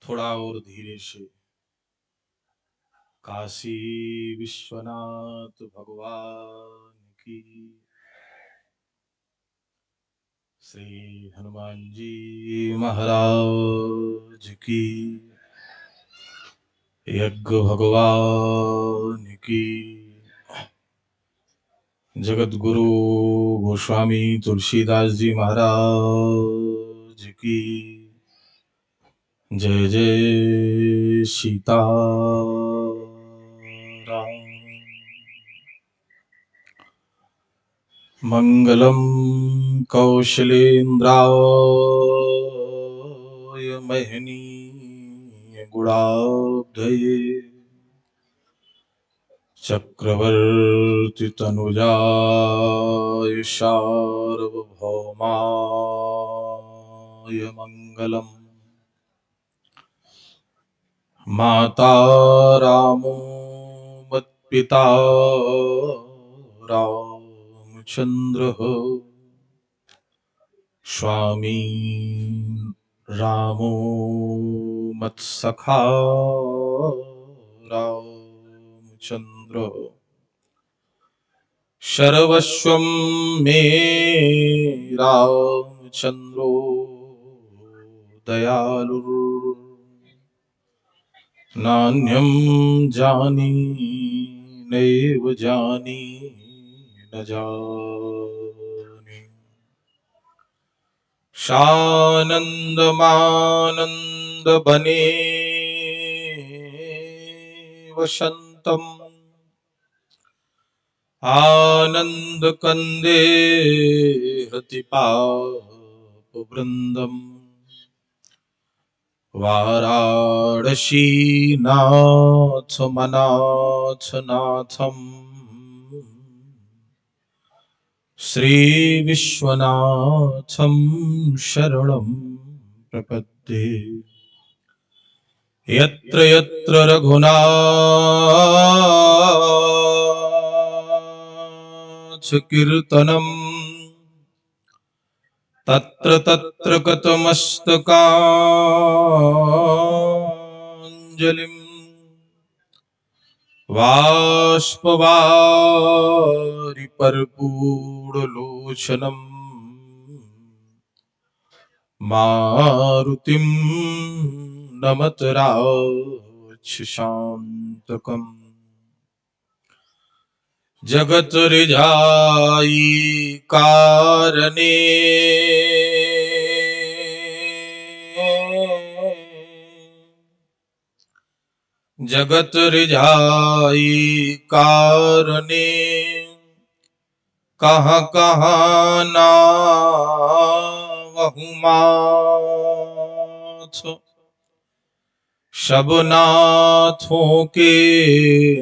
थोड़ा और धीरे से। काशी विश्वनाथ भगवान की, श्री हनुमान जी महाराज की, यज्ञ भगवान की, जगत गुरु गोस्वामी तुलसीदास जी महाराज की, जय जय सीता राम। मंगलम कौशलेन्द्राय महनीय गुणाब्धये, चक्रवर्ती तनुजाय सार्वभौमाय मंगलम। माता रामो मत्पिता रामचंद्रः, स्वामी रामो मत्सखा रामचंद्र, सर्वस्वं मे रामचंद्रो दयालु, नान्यं जानी नैव जानी न जानी। सानन्दमानन्द बने वसन्तम्, आनन्द कंदे हृतिपाप वृन्दम्, वाराणसी नाथ मनाथ नाथम, श्री विश्वनाथम शरणं प्रपद्ये। यत्र यत्र रघुनाथ कीर्तनम्, तत्र तत्र गतमस्तकाञ्जलिम्, बाष्पवारि परिपूर्णलोचनम्, मारुतिं नमत राक्षसान्तकम्। जगत रिझाई कारणे, जगत रिझाई कारणे, कहाँ कहाँ नावहु माथ, सब नाथों के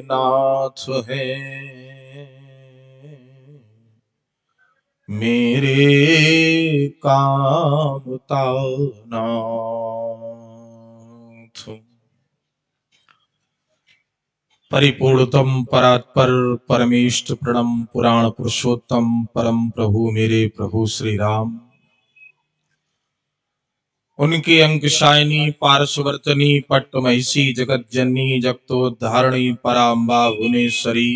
नाथ हैं, मेरे कामतानाथ। परिपूर्णतम परात्पर परमेष्ठ प्रणम पुराण पुरुषोत्तम परम प्रभु मेरे प्रभु श्री राम, उनकी अंक शायनी पार्श्ववर्तनी पट्टमहिषी जगत जननी जगतोद्धारणी पराम्बा भुवनेश्वरी,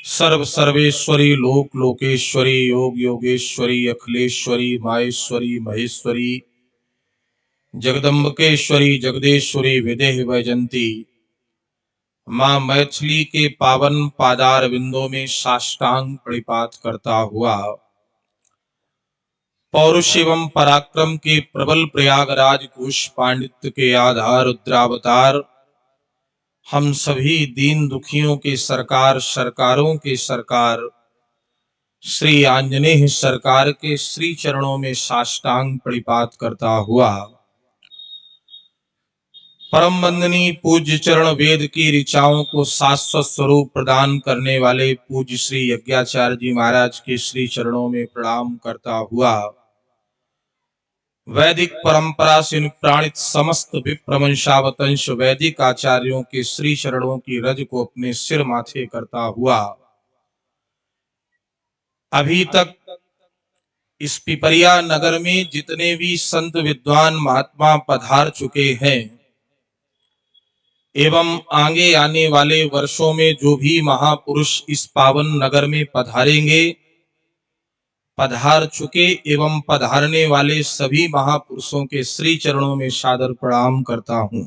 सर्व सर्वेश्वरी लोक लोकेश्वरी योग योगेश्वरी अखिलेश्वरी माहेश्वरी महेश्वरी, जगदम्बकेश्वरी जगदेश्वरी विदेह वैजंती, मां मैथिली के पावन पादार बिंदों में साष्टांग प्रणिपात करता हुआ, पौरुष एवं पराक्रम के प्रबल प्रयागराज कुश पांडित्य के आधार रुद्रावतार, हम सभी दीन दुखियों के सरकार सरकारों के सरकार श्री आंजनेय सरकार के श्री चरणों में साष्टांग प्रणिपात करता हुआ, परम वंदनीय पूज्य चरण वेद की ऋचाओं को शाश्वत स्वरूप प्रदान करने वाले पूज्य श्री यज्ञाचार्य जी महाराज के श्री चरणों में प्रणाम करता हुआ, वैदिक परंपरा से अनुप्राणित समस्त विप्रवंशावतंश वैदिक आचार्यों के श्री चरणों की रज को अपने सिर माथे करता हुआ, अभी तक इस पिपरिया नगर में जितने भी संत विद्वान महात्मा पधार चुके हैं एवं आगे आने वाले वर्षों में जो भी महापुरुष इस पावन नगर में पधारेंगे, पधार चुके एवं पधारने वाले सभी महापुरुषों के श्री चरणों में सादर प्रणाम करता हूं।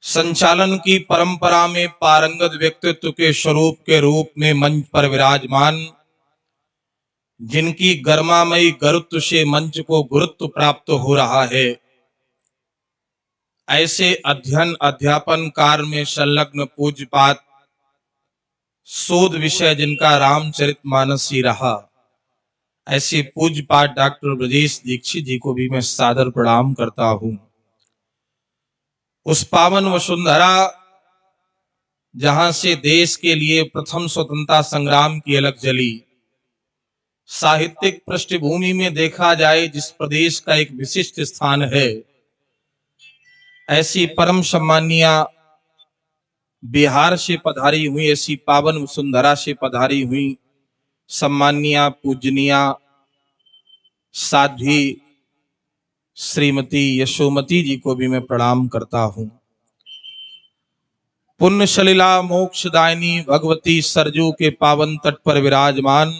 संचालन की परंपरा में पारंगत व्यक्तित्व के स्वरूप के रूप में मंच पर विराजमान, जिनकी गर्मामयी गुरुत्व से मंच को गुरुत्व प्राप्त हो रहा है, ऐसे अध्ययन अध्यापन कार्य में संलग्न पूज्यपात शोध विषय जिनका रामचरितमानस ही रहा, ऐसे पूज्यपात डॉक्टर ब्रजेश दीक्षित जी को भी मैं सादर प्रणाम करता हूं। उस पावन वसुंधरा जहां से देश के लिए प्रथम स्वतंत्रता संग्राम की अलग जली, साहित्यिक पृष्ठभूमि में देखा जाए जिस प्रदेश का एक विशिष्ट स्थान है, ऐसी परम सम्मानिया बिहार से पधारी हुई, ऐसी पावन वसुंधरा से पधारी हुई सम्मानिया पूजनिया साध्वी श्रीमती यशोमती जी को भी मैं प्रणाम करता हूं। पुण्य सलिला मोक्षदायिनी भगवती सरजू के पावन तट पर विराजमान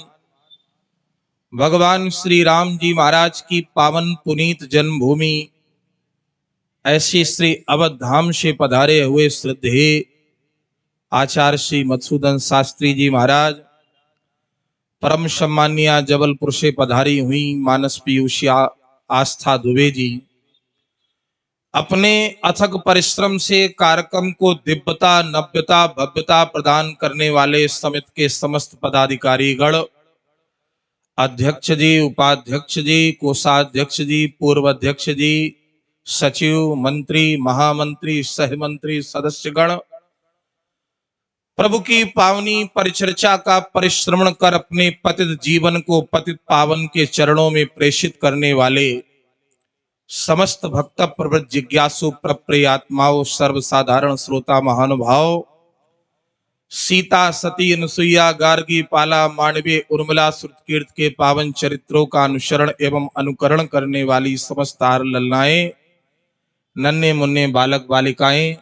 भगवान श्री राम जी महाराज की पावन पुनीत जन्मभूमि, ऐसी श्री अवध धाम से पधारे हुए श्रद्धेय आचार्य श्री मधुसूदन शास्त्री जी महाराज, परम सम्मानिया जबलपुर से पधारी हुई मानस पीयूषी आस्था दुबे जी, अपने अथक परिश्रम से कार्यक्रम को दिव्यता नव्यता भव्यता प्रदान करने वाले समिति के समस्त पदाधिकारीगण, अध्यक्ष जी, उपाध्यक्ष जी, कोषाध्यक्ष जी, पूर्व अध्यक्ष जी, सचिव, मंत्री, महामंत्री, सहमंत्री, सदस्यगण, प्रभु की पावनी परिचर्चा का परिश्रमण कर अपने पतित जीवन को पतित पावन के चरणों में प्रेषित करने वाले समस्त भक्त प्रवृत्त जिज्ञासु प्रप्रिय आत्माओं, सर्वसाधारण श्रोता महानुभाव, सीता सती अनुसुईया गार्गी पाला मांडवी उर्मिला श्रुतकीर्त के पावन चरित्रों का अनुसरण एवं अनुकरण करने वाली समस्त ललनाएं, नन्हे मुन्ने बालक बालिकाएं,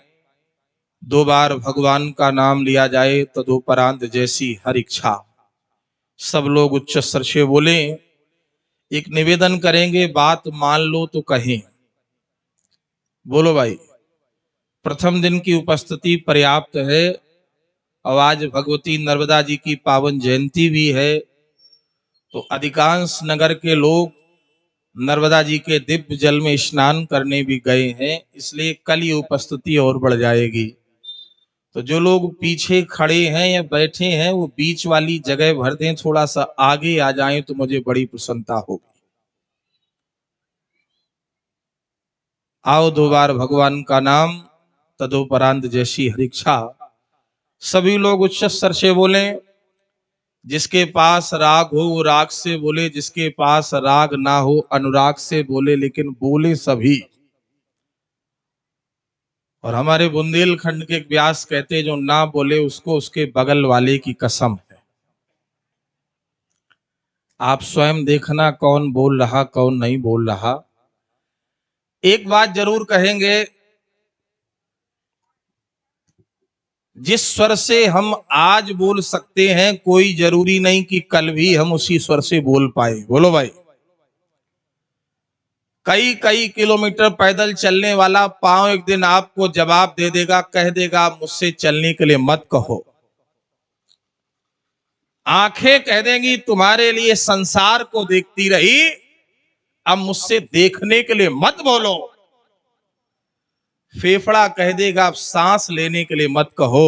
दो बार भगवान का नाम लिया जाए तदुपरांत जैसी हर इच्छा, सब लोग उच्च स्वर से बोले। एक निवेदन करेंगे, बात मान लो तो कहें। बोलो भाई। प्रथम दिन की उपस्थिति पर्याप्त है और आज भगवती नर्मदा जी की पावन जयंती भी है, तो अधिकांश नगर के लोग नर्मदा जी के दिव्य जल में स्नान करने भी गए हैं, इसलिए कल ये उपस्थिति और बढ़ जाएगी। तो जो लोग पीछे खड़े हैं या बैठे हैं वो बीच वाली जगह भर दें, थोड़ा सा आगे आ जाएं तो मुझे बड़ी प्रसन्नता होगी। आओ दो बार भगवान का नाम तदुपरांत जैसी हरिक्षा। सभी लोग उच्च स्वर से बोले। जिसके पास राग हो वो राग से बोले, जिसके पास राग ना हो अनुराग से बोले, लेकिन बोले सभी। और हमारे बुंदेलखंड के एक व्यास कहते जो ना बोले उसको उसके बगल वाले की कसम है। आप स्वयं देखना कौन बोल रहा कौन नहीं बोल रहा। एक बात जरूर कहेंगे, जिस स्वर से हम आज बोल सकते हैं कोई जरूरी नहीं कि कल भी हम उसी स्वर से बोल पाए। बोलो भाई। कई कई किलोमीटर पैदल चलने वाला पांव एक दिन आपको जवाब दे देगा, कह देगा मुझसे चलने के लिए मत कहो। आंखें कह देंगी तुम्हारे लिए संसार को देखती रही, अब मुझसे देखने के लिए मत बोलो। फेफड़ा कह देगा अब सांस लेने के लिए मत कहो।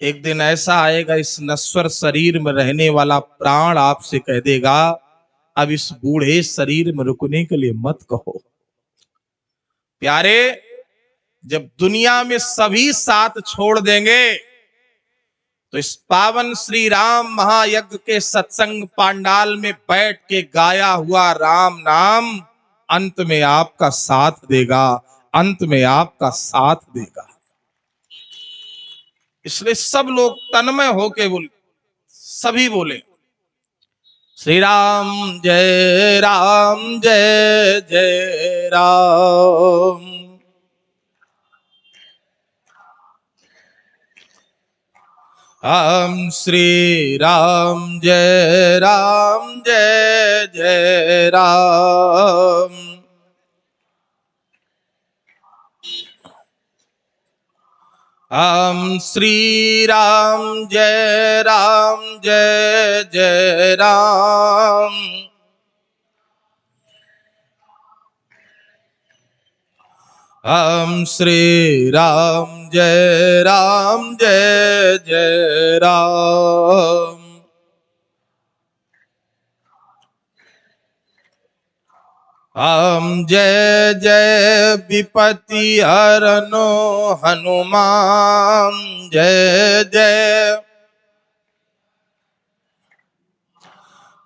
एक दिन ऐसा आएगा इस नश्वर शरीर में रहने वाला प्राण आपसे कह देगा अब इस बूढ़े शरीर में रुकने के लिए मत कहो। प्यारे, जब दुनिया में सभी साथ छोड़ देंगे तो इस पावन श्री राम महायज्ञ के सत्संग पांडाल में बैठ के गाया हुआ राम नाम अंत में आपका साथ देगा, अंत में आपका साथ देगा। इसलिए सब लोग तन्मय होके बोले, सभी बोले। श्री राम जय जय राम। हम श्री राम जय जय राम। हम श्री राम जय जय राम। हम श्री राम जय जय राम। हम जय जय विपत्ति हरनो हनुमान जय जय।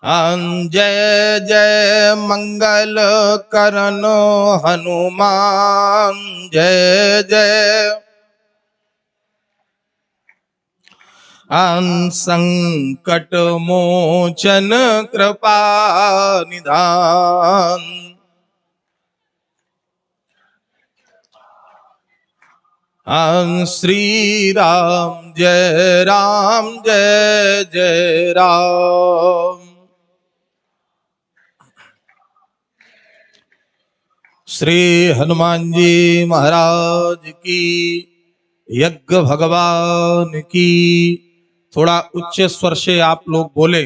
हम जय जय मंगल करनो हनुमान जय जय। हम संकट मोचन कृपा निधान। हम श्री राम जय जय राम। श्री हनुमान जी महाराज की, यज्ञ भगवान की। थोड़ा उच्च स्वर से आप लोग बोले।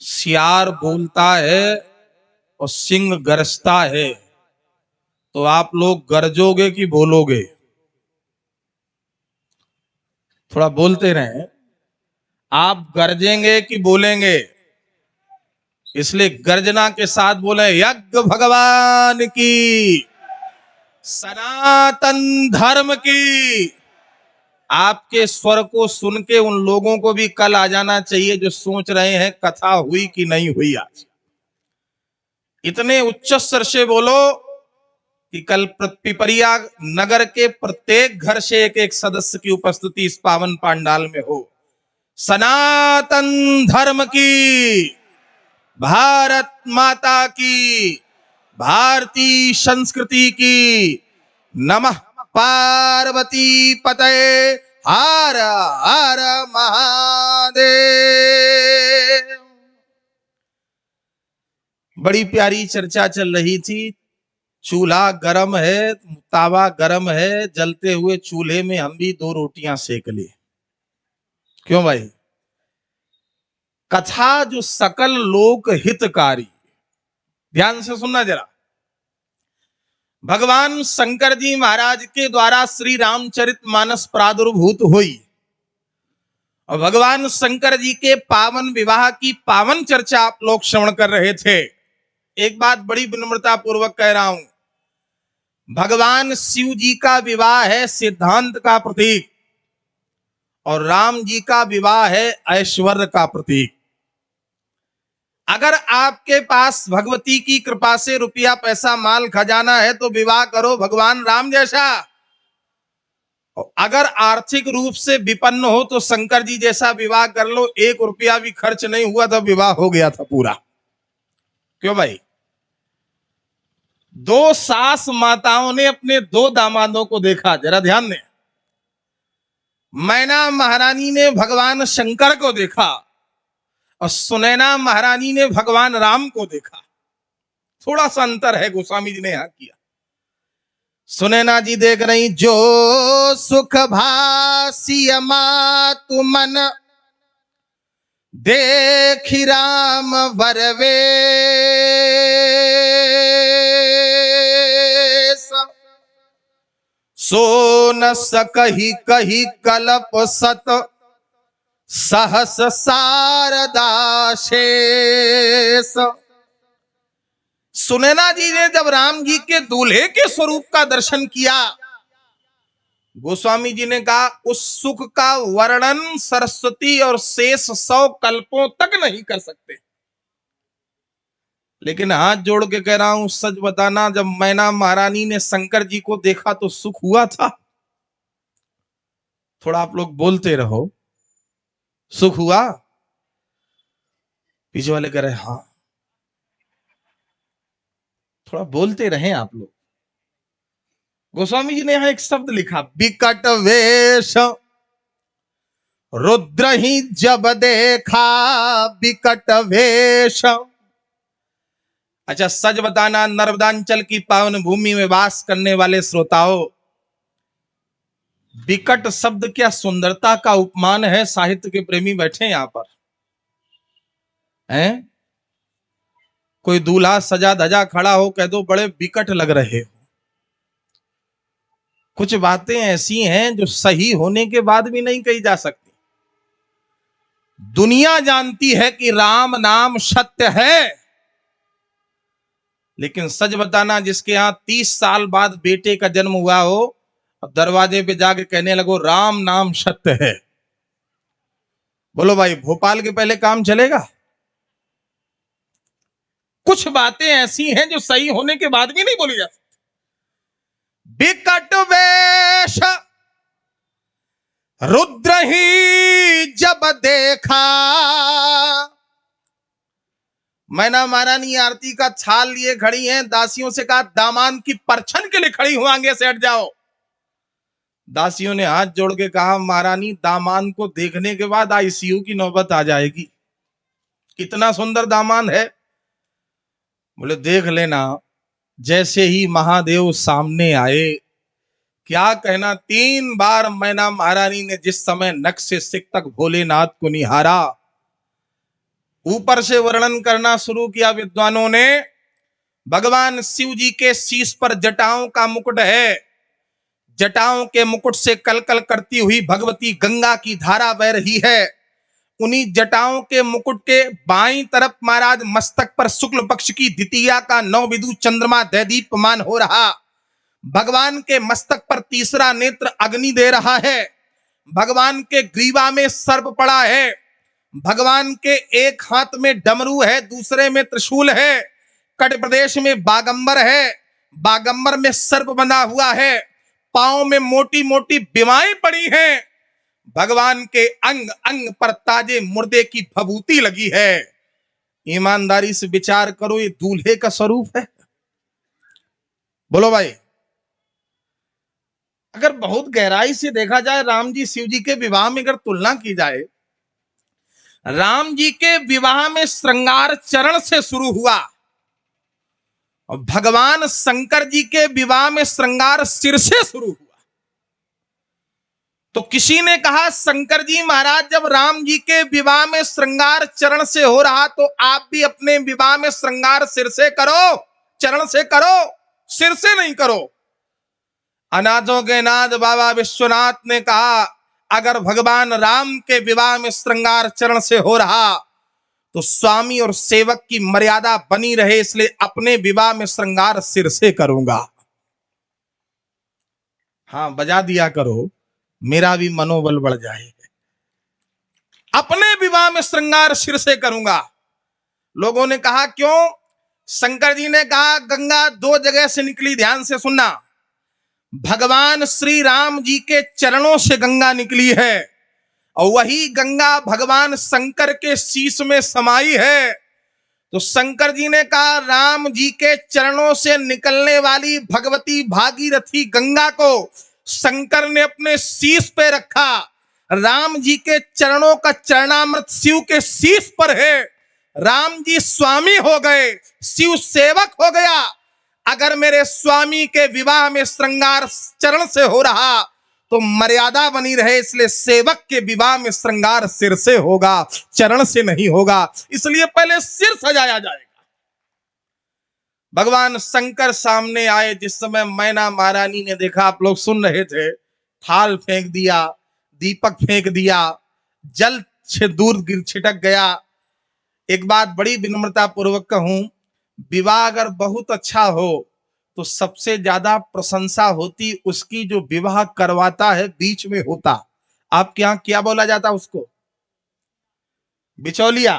सियार बोलता है और सिंह गरजता है, तो आप लोग गरजोगे कि बोलोगे? थोड़ा बोलते रहे। आप गरजेंगे कि बोलेंगे? इसलिए गर्जना के साथ बोले, यज्ञ भगवान की, सनातन धर्म की। आपके स्वर को सुन के उन लोगों को भी कल आ जाना चाहिए जो सोच रहे हैं कथा हुई कि नहीं हुई आज। इतने उच्च स्वर से बोलो कि कल पिपरिया नगर के प्रत्येक घर से एक एक सदस्य की उपस्थिति इस पावन पांडाल में हो। सनातन धर्म की, भारत माता की, भारतीय संस्कृति की। नमः पार्वती पतये, हर हर महादेव। बड़ी प्यारी चर्चा चल रही थी। चूल्हा गरम है, तावा गरम है, जलते हुए चूल्हे में हम भी 2 रोटियां सेक ली। क्यों भाई? कथा जो सकल लोक हितकारी। ध्यान से सुनना जरा। भगवान शंकर जी महाराज के द्वारा श्री रामचरितमानस प्रादुर्भूत हुई और भगवान शंकर जी के पावन विवाह की पावन चर्चा आप लोग श्रवण कर रहे थे। एक बात बड़ी विनम्रता पूर्वक कह रहा हूं, भगवान शिव जी का विवाह है सिद्धांत का प्रतीक और राम जी का विवाह है ऐश्वर्य का प्रतीक। अगर आपके पास भगवती की कृपा से रुपया पैसा माल खजाना है तो विवाह करो भगवान राम जैसा। अगर आर्थिक रूप से विपन्न हो तो शंकर जी जैसा विवाह कर लो। 1 रुपया भी खर्च नहीं हुआ था, विवाह हो गया था पूरा। क्यों भाई? 2 सास माताओं ने अपने 2 दामादों को देखा, जरा ध्यान दें। मैना महारानी ने भगवान शंकर को देखा और सुनैना महारानी ने भगवान राम को देखा। थोड़ा सा अंतर है, गोस्वामी जी ने यहां किया। सुनैना जी देख रही, जो सुख भासी मातु मन, देखी राम वरवे, सो न सकहि कही कलप सत, सहस शारदा शेष। सुनैना जी ने जब राम जी के दूल्हे के स्वरूप का दर्शन किया, गोस्वामी जी ने कहा उस सुख का वर्णन सरस्वती और शेष 100 कल्पों तक नहीं कर सकते। लेकिन हाथ जोड़ के कह रहा हूं, सच बताना, जब मैना महारानी ने शंकर जी को देखा तो सुख हुआ था? थोड़ा आप लोग बोलते रहो। सुख हुआ? पीछे वाले कह रहे हाँ, थोड़ा बोलते रहें आप लोग। गोस्वामी जी ने यहां एक शब्द लिखा, विकट वेश रुद्र ही जब देखा विकट वेश। अच्छा, सच बताना नर्मदांचल की पावन भूमि में वास करने वाले श्रोताओं, विकट शब्द क्या सुंदरता का उपमान है। साहित्य के प्रेमी बैठे यहां पर हैं, कोई दूल्हा सजा धजा खड़ा हो, कह दो बड़े विकट लग रहे हो। कुछ बातें ऐसी हैं जो सही होने के बाद भी नहीं कही जा सकती। दुनिया जानती है कि राम नाम सत्य है, लेकिन सच बताना जिसके यहां 30 साल बाद बेटे का जन्म हुआ हो, अब दरवाजे पे जाके कहने लगो राम नाम सत्य है, बोलो भाई भोपाल के पहले काम चलेगा? कुछ बातें ऐसी हैं जो सही होने के बाद भी नहीं बोली जा सकती। विकट वेश रुद्र ही जब देखा। मैना महारानी आरती का छाल लिए खड़ी हैं, दासियों से कहा दामान की परछन के लिए खड़ी हूं, आगे से हट जाओ। दासियों ने हाथ जोड़ के कहा महारानी दामान को देखने के बाद आईसीयू की नौबत आ जाएगी, कितना सुंदर दामान है। बोले देख लेना। जैसे ही महादेव सामने आए, क्या कहना, 3 बार मैना महारानी ने जिस समय नख से सिक तक भोलेनाथ को निहारा, ऊपर से वर्णन करना शुरू किया विद्वानों ने। भगवान शिव जी के शीश पर जटाओं का मुकुट है, जटाओं के मुकुट से कलकल करती हुई भगवती गंगा की धारा बह रही है। उन्हीं जटाओं के मुकुट के बाईं तरफ महाराज मस्तक पर शुक्ल पक्ष की द्वितीया का 9 विदु चंद्रमा दैदीप्यमान हो रहा। भगवान के मस्तक पर तीसरा नेत्र अग्नि दे रहा है। भगवान के ग्रीवा में सर्प पड़ा है। भगवान के एक हाथ में डमरू है, दूसरे में त्रिशूल है। कट प्रदेश में बागंबर है, बागंबर में सर्प बंधा हुआ है। पांव में मोटी मोटी बिमाएं पड़ी हैं। भगवान के अंग अंग पर ताजे मुर्दे की भभूति लगी है। ईमानदारी से विचार करो, ये दूल्हे का स्वरूप है? बोलो भाई। अगर बहुत गहराई से देखा जाए, राम जी शिव जी के विवाह में अगर तुलना की जाए, राम जी के विवाह में श्रृंगार चरण से शुरू हुआ और भगवान शंकर जी के विवाह में श्रृंगार सिर से शुरू हुआ। तो किसी ने कहा शंकर जी महाराज जब राम जी के विवाह में श्रृंगार चरण से हो रहा, तो आप भी अपने विवाह में श्रृंगार सिर से करो, चरण से करो, सिर से नहीं करो। अनाथों के नाथ बाबा विश्वनाथ ने कहा अगर भगवान राम के विवाह में श्रृंगार चरण से हो रहा तो स्वामी और सेवक की मर्यादा बनी रहे, इसलिए अपने विवाह में श्रृंगार सिर से करूंगा। हाँ, बजा दिया करो, मेरा भी मनोबल बढ़ जाए। अपने विवाह में श्रृंगार सिर से करूंगा। लोगों ने कहा क्यों? शंकर जी ने कहा गंगा 2 जगह से निकली, ध्यान से सुनना। भगवान श्री राम जी के चरणों से गंगा निकली है और वही गंगा भगवान शंकर के शीश में समाई है। तो शंकर जी ने कहा राम जी के चरणों से निकलने वाली भगवती भागीरथी गंगा को शंकर ने अपने शीश पे रखा। राम जी के चरणों का चरणामृत शिव के शीश पर है। राम जी स्वामी हो गए, शिव सेवक हो गया। अगर मेरे स्वामी के विवाह में श्रृंगार चरण से हो रहा तो मर्यादा बनी रहे, इसलिए सेवक के विवाह में श्रृंगार सिर से होगा, चरण से नहीं होगा। इसलिए पहले सिर सजाया जाएगा। भगवान शंकर सामने आए। जिस समय मैना महारानी ने देखा, आप लोग सुन रहे थे, थाल फेंक दिया, दीपक फेंक दिया, जल से दूर गिर छिटक गया। एक बात बड़ी विनम्रता पूर्वक कहूं, विवाह अगर बहुत अच्छा हो तो सबसे ज्यादा प्रशंसा होती उसकी जो विवाह करवाता है, बीच में होता। आपके यहां क्या बोला जाता उसको? बिचौलिया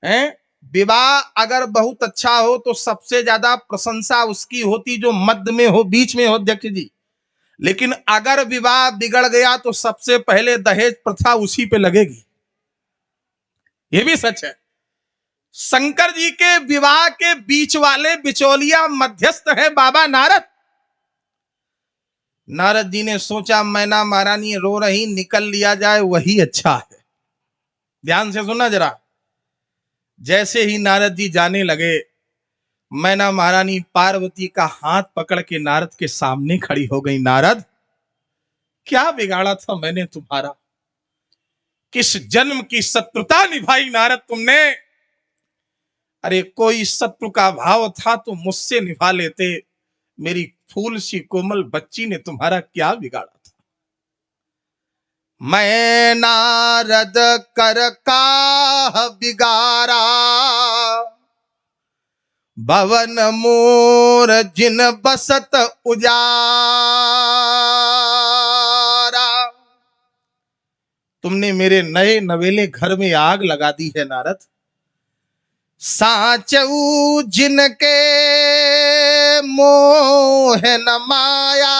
हैं? विवाह अगर बहुत अच्छा हो तो सबसे ज्यादा प्रशंसा उसकी होती जो मध्य में हो, बीच में हो, अध्यक्ष जी। लेकिन अगर विवाह बिगड़ गया तो सबसे पहले दहेज प्रथा उसी पे लगेगी। यह भी सच है। शंकर जी के विवाह के बीच वाले बिचौलिया मध्यस्थ है बाबा नारद। नारद जी ने सोचा मैना महारानी रो रही, निकल लिया जाए वही अच्छा है। ध्यान से सुनना जरा। जैसे ही नारद जी जाने लगे, मैना महारानी पार्वती का हाथ पकड़ के नारद के सामने खड़ी हो गई। नारद, क्या बिगाड़ा था मैंने तुम्हारा? किस जन्म की शत्रुता निभाई नारद तुमने? अरे कोई शत्रु का भाव था तो मुझसे निभा लेते। मेरी फूल सी कोमल बच्ची ने तुम्हारा क्या बिगाड़ा था? मैं नारद कर का बिगाड़ा, भवन मोर जिन बसत उजारा। तुमने मेरे नए नवेले घर में आग लगा दी है नारद। साचऊ जिनके मोह न माया,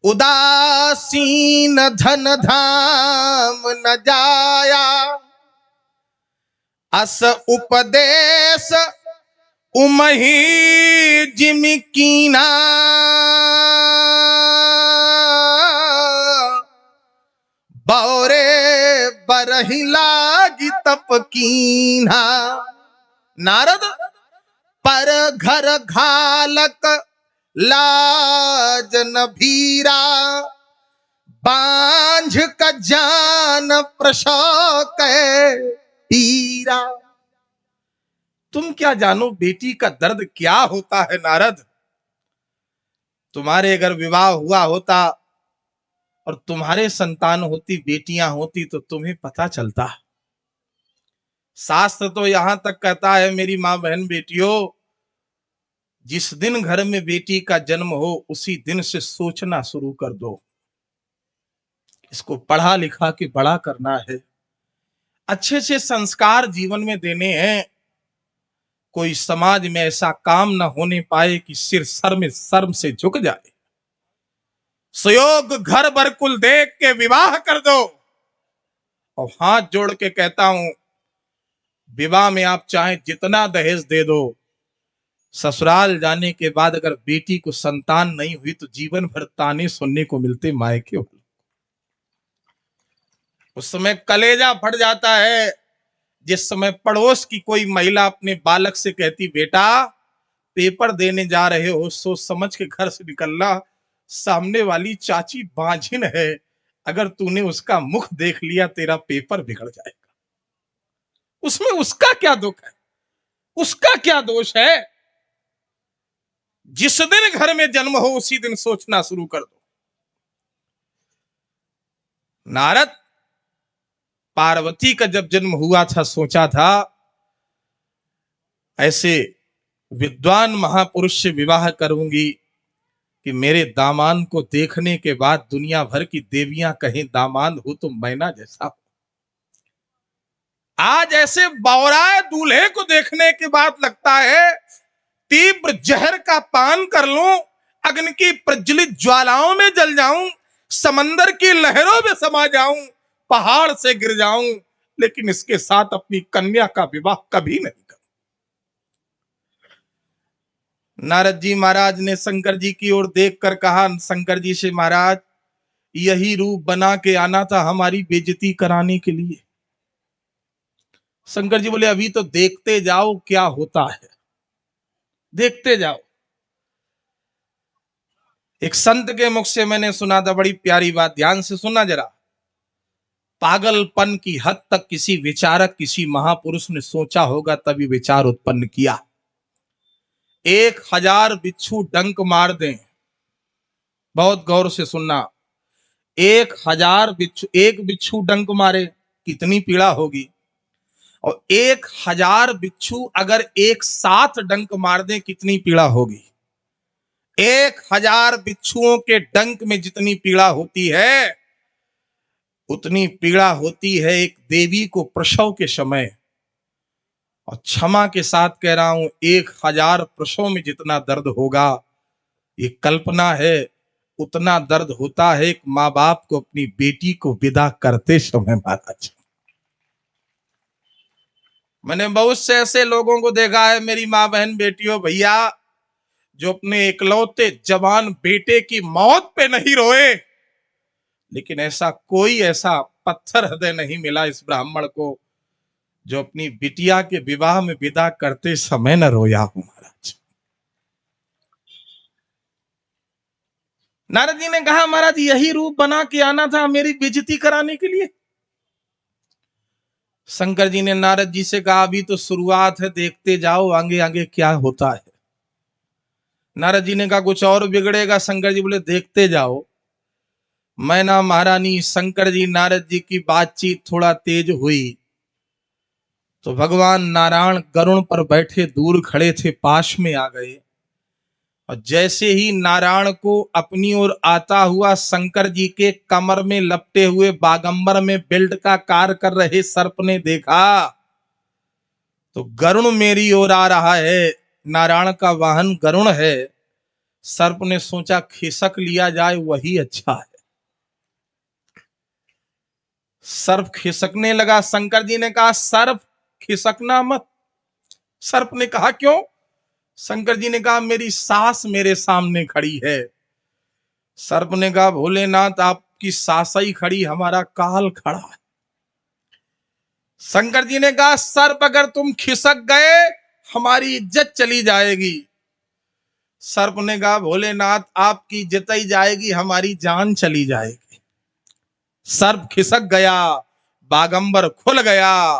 उदासीन धन धाम न जाया। अस उपदेश उमही जिमि कीना, बौरे बरहि लागी तप कीन्हा। नारद, पर घर घालक लाज न भीरा, बांझ का जान प्रशोक पीरा। तुम क्या जानो बेटी का दर्द क्या होता है नारद? तुम्हारे अगर विवाह हुआ होता और तुम्हारे संतान होती, बेटियां होती, तो तुम्हें पता चलता। शास्त्र तो यहां तक कहता है मेरी मां बहन बेटियों, जिस दिन घर में बेटी का जन्म हो उसी दिन से सोचना शुरू कर दो, इसको पढ़ा लिखा के बड़ा करना है, अच्छे अच्छे संस्कार जीवन में देने हैं। कोई समाज में ऐसा काम न होने पाए कि सिर सर में शर्म से झुक जाए। सुयोग घर बर कुल देख के विवाह कर दो। और हाथ जोड़ के कहता हूं, विवाह में आप चाहे जितना दहेज दे दो, ससुराल जाने के बाद अगर बेटी को संतान नहीं हुई तो जीवन भर ताने सुनने को मिलते मायके वालों। उस समय कलेजा फट जाता है जिस समय पड़ोस की कोई महिला अपने बालक से कहती, बेटा पेपर देने जा रहे हो, सोच समझ के घर से निकलना, सामने वाली चाची बांझिन है, अगर तूने उसका मुख देख लिया तेरा पेपर बिगड़ जाएगा। उसमें उसका क्या दुख है, उसका क्या दोष है? जिस दिन घर में जन्म हो उसी दिन सोचना शुरू कर दो। नारद, पार्वती का जब जन्म हुआ था, सोचा था ऐसे विद्वान महापुरुष से विवाह करूंगी कि मेरे दामाद को देखने के बाद दुनिया भर की देवियां कहें दामाद हो तो मैना जैसा हो। आज ऐसे बौराए दूल्हे को देखने के बाद लगता है तीव्र जहर का पान कर लूं, अग्नि की प्रज्वलित ज्वालाओं में जल जाऊं, समंदर की लहरों में समा जाऊं, पहाड़ से गिर जाऊं, लेकिन इसके साथ अपनी कन्या का विवाह कभी नहीं करूं। नारद जी महाराज ने शंकर जी की ओर देखकर कहा शंकर जी से, महाराज यही रूप बना के आना था हमारी बेइज्जती कराने के लिए। शंकर जी बोले, अभी तो देखते जाओ क्या होता है, देखते जाओ। एक संत के मुख से मैंने सुना था, बड़ी प्यारी बात, ध्यान से सुनना जरा। पागलपन की हद तक किसी विचारक, किसी महापुरुष ने सोचा होगा तभी विचार उत्पन्न किया। 1000 बिच्छू डंक मार दें, बहुत गौर से सुनना, 1000 बिच्छू, एक बिच्छू डंक मारे कितनी पीड़ा होगी, और 1000 बिच्छू अगर एक साथ डंक मार दें कितनी पीड़ा होगी। 1000 बिच्छुओं के डंक में जितनी पीड़ा होती है उतनी पीड़ा होती है एक देवी को प्रसव के समय। और क्षमा के साथ कह रहा हूं, 1000 प्रसव में जितना दर्द होगा ये कल्पना है, उतना दर्द होता है एक माँ बाप को अपनी बेटी को विदा करते समय। महाराज मैंने बहुत से ऐसे लोगों को देखा है, मेरी माँ बहन बेटियों भैया, जो अपने इकलौते जवान बेटे की मौत पे नहीं रोए, लेकिन ऐसा पत्थर हृदय नहीं मिला इस ब्राह्मण को जो अपनी बिटिया के विवाह में विदा करते समय न रोया हो। महाराज, नारद जी ने कहा महाराज यही रूप बना के आना था मेरी बेइज्जती कराने के लिए। शंकर जी ने नारद जी से कहा अभी तो शुरुआत है, देखते जाओ आगे आगे क्या होता है। नारद जी ने कहा कुछ और बिगड़ेगा। शंकर जी बोले देखते जाओ। मैना महारानी शंकर जी नारद जी की बातचीत थोड़ा तेज हुई तो भगवान नारायण गरुण पर बैठे दूर खड़े थे, पास में आ गए और जैसे ही नारायण को अपनी ओर आता हुआ शंकर जी के कमर में लपटे हुए बागंबर में बेल्ट का कार्य कर रहे सर्प ने देखा तो गरुण मेरी ओर आ रहा है, नारायण का वाहन गरुण है। सर्प ने सोचा खिसक लिया जाए वही अच्छा है। सर्प खिसकने लगा। शंकर जी ने कहा सर्प खिसकना मत। सर्प ने कहा क्यों? शंकर जी ने कहा मेरी सास मेरे सामने खड़ी है। सर्प ने कहा भोलेनाथ आपकी सास ही खड़ी, हमारा काल खड़ा है। शंकर जी ने कहा सर्प अगर तुम खिसक गए हमारी इज्जत चली जाएगी। सर्प ने कहा भोलेनाथ आपकी इज्जत ही जाएगी, हमारी जान चली जाएगी। सर्प खिसक गया, बागंबर खुल गया,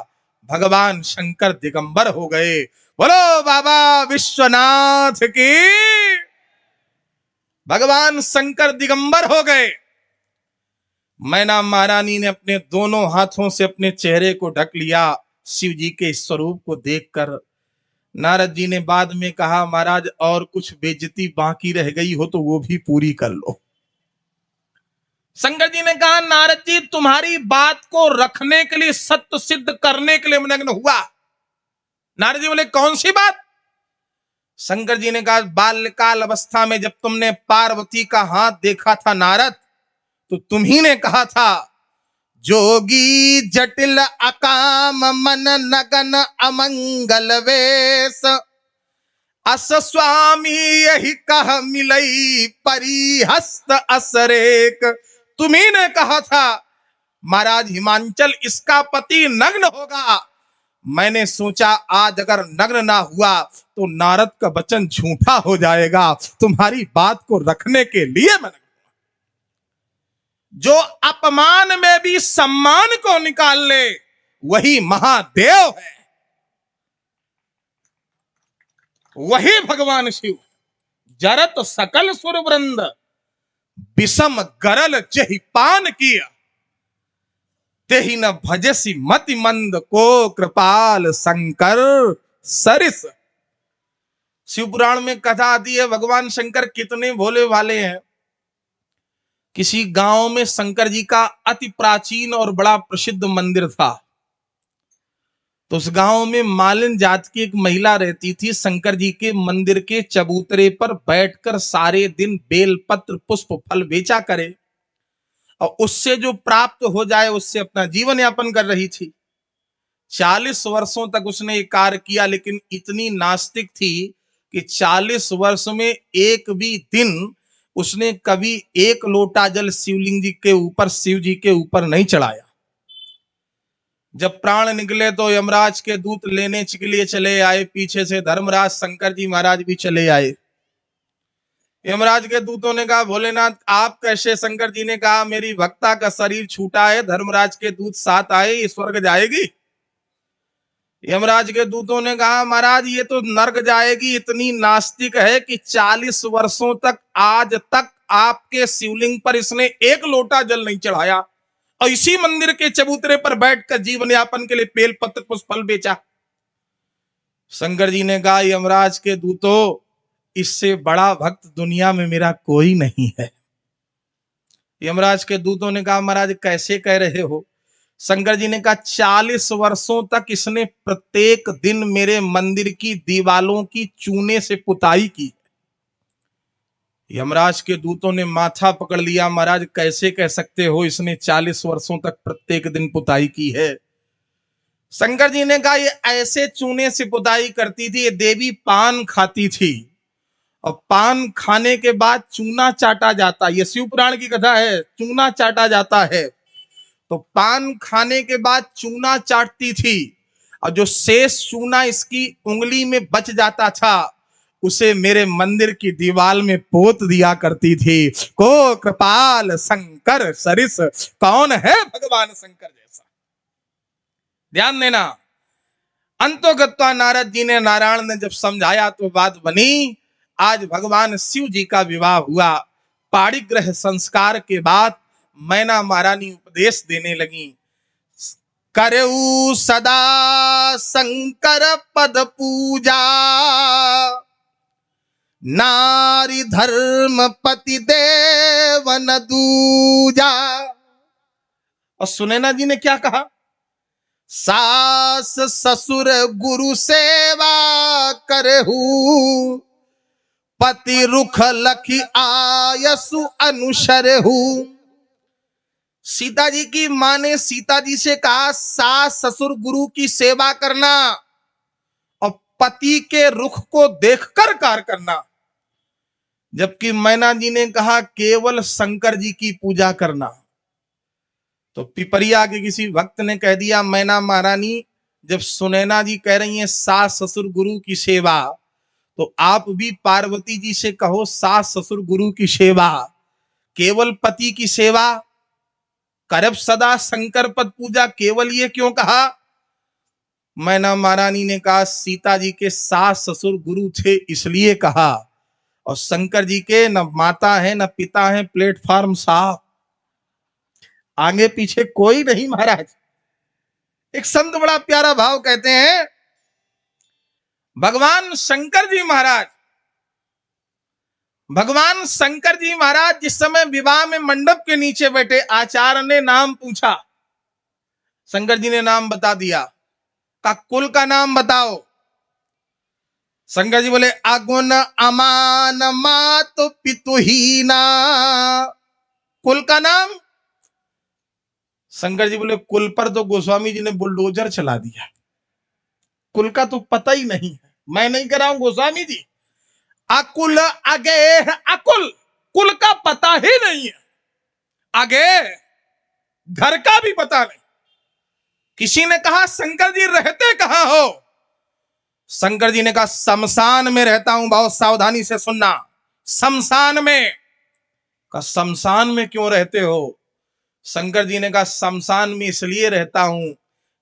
भगवान शंकर दिगंबर हो गए। बोलो बाबा विश्वनाथ की। भगवान शंकर दिगंबर हो गए। मैना महारानी ने अपने दोनों हाथों से अपने चेहरे को ढक लिया शिव जी के स्वरूप को देखकर। नारद जी ने बाद में कहा महाराज और कुछ बेइज्जती बाकी रह गई हो तो वो भी पूरी कर लो। शंकर जी ने कहा नारद जी तुम्हारी बात को रखने के लिए, सत्य सिद्ध करने के लिए मग्न हुआ। नारद जी बोले कौन सी बात? शंकर जी ने कहा बाल्यकाल अवस्था में जब तुमने पार्वती का हाथ देखा था नारद, तो तुम्ही ने कहा था जोगी जटिल अकाम मन नगन अमंगल वेश, अस स्वामी यही कह मिलई परिहस्त असरेक। तुम्ही ने कहा था महाराज हिमांचल इसका पति नग्न होगा। मैंने सोचा आज अगर नग्न ना हुआ तो नारद का वचन झूठा हो जाएगा, तुम्हारी बात को रखने के लिए मैंने, जो अपमान में भी सम्मान को निकाल ले वही महादेव है, वही भगवान शिव। जरत सकल सुर वृंद विषम गरल जहि पान किया, तेहि न भजसी मति मंद को कृपाल शंकर सरिस। शिव पुराण में कथा आती है भगवान शंकर कितने भोले भाले हैं। किसी गांव में शंकर जी का अति प्राचीन और बड़ा प्रसिद्ध मंदिर था। तो उस गांव में मालिन जात की एक महिला रहती थी। शंकर जी के मंदिर के चबूतरे पर बैठकर सारे दिन बेलपत्र पुष्प फल बेचा करे और उससे जो प्राप्त हो जाए उससे अपना जीवन यापन कर रही थी। 40 वर्षों तक उसने ये कार्य किया, लेकिन इतनी नास्तिक थी कि 40 वर्ष में एक भी दिन उसने कभी एक लोटा जल शिवलिंग जी के ऊपर, शिव जी के ऊपर नहीं चढ़ाया। जब प्राण निकले तो यमराज के दूत लेने के लिए चले आए, पीछे से धर्मराज शंकर जी महाराज भी चले आए। यमराज के दूतों ने कहा भोलेनाथ आप कैसे? शंकर जी ने कहा मेरी भक्ता का शरीर छूटा है, धर्मराज के दूत साथ आए, ये स्वर्ग जाएगी। यमराज के दूतों ने कहा महाराज ये तो नर्क जाएगी, इतनी नास्तिक है कि 40 वर्षों तक आज तक आपके शिवलिंग पर इसने एक लोटा जल नहीं चढ़ाया और इसी मंदिर के चबूतरे पर बैठकर जीवन यापन के लिए बेल पत्र पुष्प फल बेचा। शंकर जी ने कहा यमराज के दूतों इससे बड़ा भक्त दुनिया में मेरा कोई नहीं है। यमराज के दूतों ने कहा महाराज कैसे कह रहे हो? शंकर जी ने कहा 40 वर्षों तक इसने प्रत्येक दिन मेरे मंदिर की दीवालों की चूने से पुताई की। यमराज के दूतों ने माथा पकड़ लिया, महाराज कैसे कह सकते हो, इसने 40 वर्षों तक प्रत्येक दिन पुताई की है। शंकर जी ने कहा ये ऐसे चूने से पुताई करती थी, ये देवी पान खाती थी और पान खाने के बाद चूना चाटा जाता, ये शिव पुराण की कथा है, चूना चाटा जाता है। तो पान खाने के बाद चूना चाटती थी और जो शेष चूना इसकी उंगली में बच जाता था उसे मेरे मंदिर की दीवार में पोत दिया करती थी। को कृपाल शंकर सरिस कौन है भगवान शंकर जैसा। ध्यान देना। अंतोगत्वा नारद जी ने, नारायण ने जब समझाया तो बात बनी। आज भगवान शिव जी का विवाह हुआ। पाणिग्रह संस्कार के बाद मैना महारानी उपदेश देने लगी। करऊ सदा शंकर पद पूजा, नारी धर्म पति देवन दूजा। और सुनैना जी ने क्या कहा? सास ससुर गुरु सेवा करहु, पति रुख लखी आयसु अनुसरहु। सीता जी की मां ने सीता जी से कहा सास ससुर गुरु की सेवा करना और पति के रुख को देखकर कार्य करना, जबकि मैना जी ने कहा केवल शंकर जी की पूजा करना। तो पिपरिया के किसी भक्त ने कह दिया मैना महारानी जब सुनैना जी कह रही हैं सास ससुर गुरु की सेवा, तो आप भी पार्वती जी से कहो सास ससुर गुरु की सेवा, केवल पति की सेवा करब सदा शंकर पद पूजा, केवल ये क्यों कहा? मैना महारानी ने कहा सीता जी के सास ससुर गुरु थे इसलिए कहा, और शंकर जी के न माता है न पिता है, प्लेटफॉर्म साफ, आगे पीछे कोई नहीं महाराज। एक संत बड़ा प्यारा भाव कहते हैं, भगवान शंकर जी महाराज, भगवान शंकर जी महाराज जिस समय विवाह में मंडप के नीचे बैठे, आचार्य ने नाम पूछा, शंकर जी ने नाम बता दिया, का कुल का नाम बताओ। शंकर जी बोले अगुण अमान मातु पितुहीना। कुल का नाम? शंकर जी बोले कुल पर तो गोस्वामी जी ने बुलडोजर चला दिया, कुल का तो पता ही नहीं है। मैं नहीं कर रहा हूं गोस्वामी जी। अकुल अगे अकुल, कुल का पता ही नहीं है, आगे घर का भी पता नहीं। किसी ने कहा शंकर जी रहते कहां हो? शंकर जी ने कहा शमशान में रहता हूं। बहुत सावधानी से सुनना, शमशान में। का शमशान में क्यों रहते हो? शंकर जी ने कहा शमशान में इसलिए रहता हूं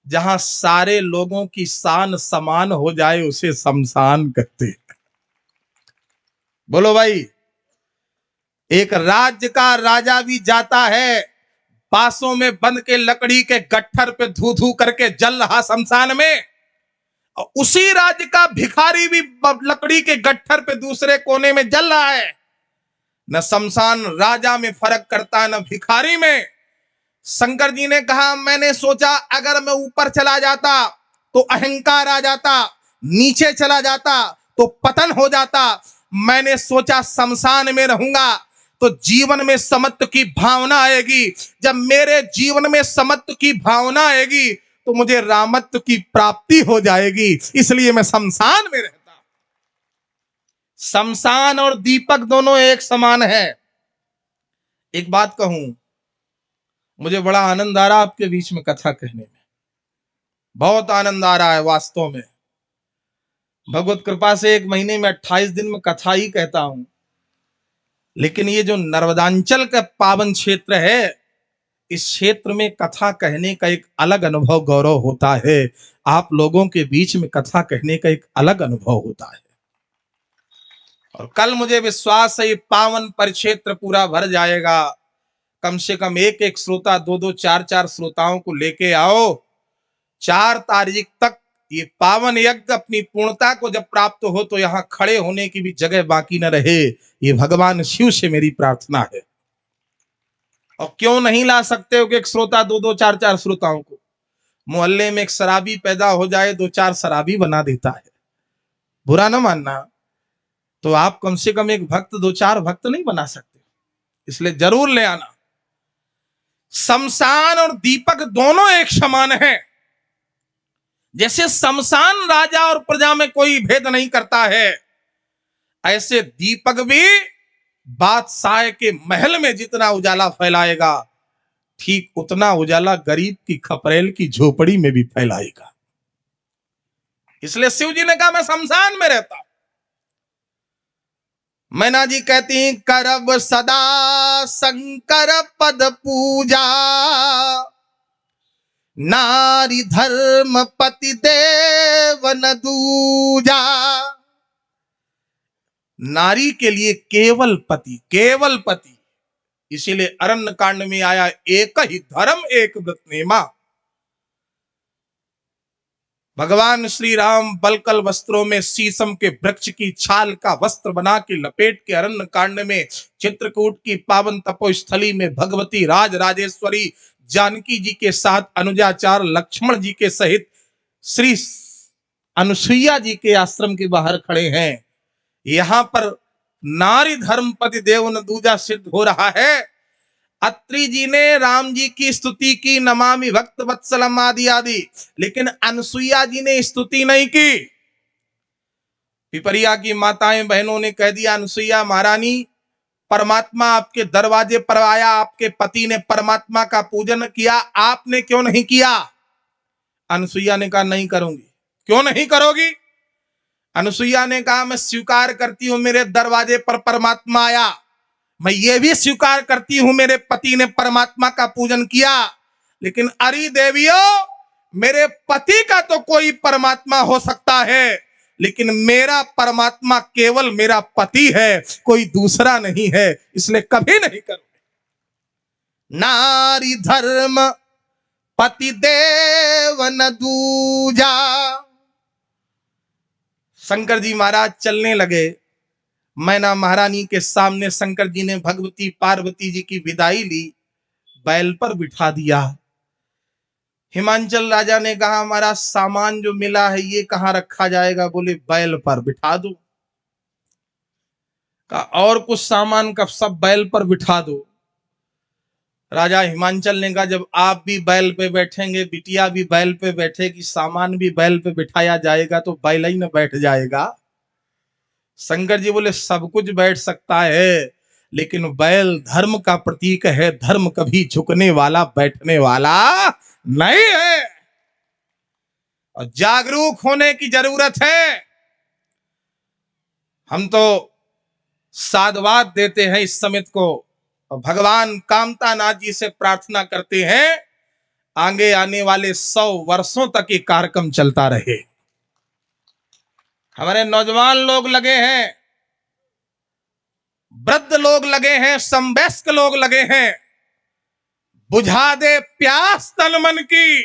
जहां सारे लोगों की शान समान हो जाए उसे शमशान कहते हैं। बोलो भाई, एक राज्य का राजा भी जाता है बांसों में बंद के लकड़ी के गट्ठर पे धू धू करके जल रहा शमशान में, और उसी राज्य का भिखारी भी लकड़ी के गट्ठर पे दूसरे कोने में जल रहा है। न शमशान राजा में फर्क करता न भिखारी में। शंकर जी ने कहा मैंने सोचा अगर मैं ऊपर चला जाता तो अहंकार आ जाता, नीचे चला जाता तो पतन हो जाता। मैंने सोचा शमशान में रहूंगा तो जीवन में समत्व की भावना आएगी। जब मेरे जीवन में समत्व की भावना आएगी तो मुझे रामत्व की प्राप्ति हो जाएगी, इसलिए मैं शमशान में रहता। शमशान और दीपक दोनों एक समान है। एक बात कहूं, मुझे बड़ा आनंद आ रहा आपके बीच में कथा कहने में, बहुत आनंद आ रहा है वास्तव में। भगवत कृपा से 1 महीने में 28 दिन में कथा ही कहता हूं, लेकिन ये जो नर्मदांचल का पावन क्षेत्र है, इस क्षेत्र में कथा कहने का एक अलग अनुभव गौरव होता है। आप लोगों के बीच में कथा कहने का एक अलग अनुभव होता है। और कल मुझे विश्वास है ये पावन परिक्षेत्र पूरा भर जाएगा। कम से कम एक श्रोता, 2-2, 4-4 श्रोताओं को लेके आओ। 4 तारीख तक ये पावन यज्ञ अपनी पूर्णता को जब प्राप्त हो तो यहां खड़े होने की भी जगह बाकी न रहे, ये भगवान शिव से मेरी प्रार्थना है। और क्यों नहीं ला सकते हो कि एक श्रोता, 2-2, 4-4 श्रोताओं को? मोहल्ले में एक शराबी पैदा हो जाए, 2-4 शराबी बना देता है, बुरा ना मानना। तो आप कम से कम एक भक्त, 2-4 भक्त नहीं बना सकते, इसलिए जरूर ले आना। शमशान और दीपक दोनों एक समान है। जैसे शमशान राजा और प्रजा में कोई भेद नहीं करता है, ऐसे दीपक भी बादशाह के महल में जितना उजाला फैलाएगा, ठीक उतना उजाला गरीब की खपरेल की झोपड़ी में भी फैलाएगा। इसलिए शिव जी ने कहा मैं शमशान में रहता हूं। मैना जी कहती हैं करब सदा शंकर पद पूजा, नारी धर्म पति देव न दूजा। नारी के लिए केवल पति, केवल पति। इसीलिए अरण्य कांड में आया एक ही धर्म एक व्रत नेमा। भगवान श्री राम बलकल वस्त्रों में शीशम के वृक्ष की छाल का वस्त्र बना के लपेट के अरण्य कांड में चित्रकूट की पावन तपोस्थली में भगवती राज राजेश्वरी जानकी जी के साथ अनुजाचार लक्ष्मण जी के सहित श्री अनुसुईया जी के आश्रम के बाहर खड़े हैं। यहां पर नारी धर्म पति देव न दूजा सिद्ध हो रहा है। अत्रि जी ने राम जी की स्तुति की, नमामि भक्त वत्सलम आदि आदि, लेकिन अनसुईया जी ने स्तुति नहीं की। पिपरिया की माताएं बहनों ने कह दिया अनसुईया महारानी, परमात्मा आपके दरवाजे पर आया, आपके पति ने परमात्मा का पूजन किया, आपने क्यों नहीं किया? अनसुईया ने कहा नहीं करूंगी। क्यों नहीं करोगी? अनसुईया ने कहा मैं स्वीकार करती हूं मेरे दरवाजे पर परमात्मा आया, मैं ये भी स्वीकार करती हूं मेरे पति ने परमात्मा का पूजन किया, लेकिन अरे देवियों, मेरे पति का तो कोई परमात्मा हो सकता है, लेकिन मेरा परमात्मा केवल मेरा पति है, कोई दूसरा नहीं है, इसलिए कभी नहीं करूंगी। नारी धर्म पति देव न दूजा। शंकर जी महाराज चलने लगे। मैना महारानी के सामने शंकर जी ने भगवती पार्वती जी की विदाई ली, बैल पर बिठा दिया। हिमांचल राजा ने कहा हमारा सामान जो मिला है ये कहां रखा जाएगा? बोले बैल पर बिठा दो। कहा और कुछ सामान का सब बैल पर बिठा दो। राजा हिमांचल ने कहा जब आप भी बैल पे बैठेंगे, बिटिया भी बैल पे बैठेगी, सामान भी बैल पे बिठाया जाएगा तो बैल ही न बैठ जाएगा। शंकर जी बोले सब कुछ बैठ सकता है, लेकिन बैल धर्म का प्रतीक है, धर्म कभी झुकने वाला बैठने वाला नहीं है, और जागरूक होने की जरूरत है। हम तो साधुवाद देते हैं इस समिति को, और भगवान कामतानाथ जी से प्रार्थना करते हैं आगे आने वाले 100 वर्षों तक ये कार्यक्रम चलता रहे। हमारे नौजवान लोग लगे हैं, वृद्ध लोग लगे हैं, समवयस्क लोग लगे हैं, बुझा दे प्यास तन मन की,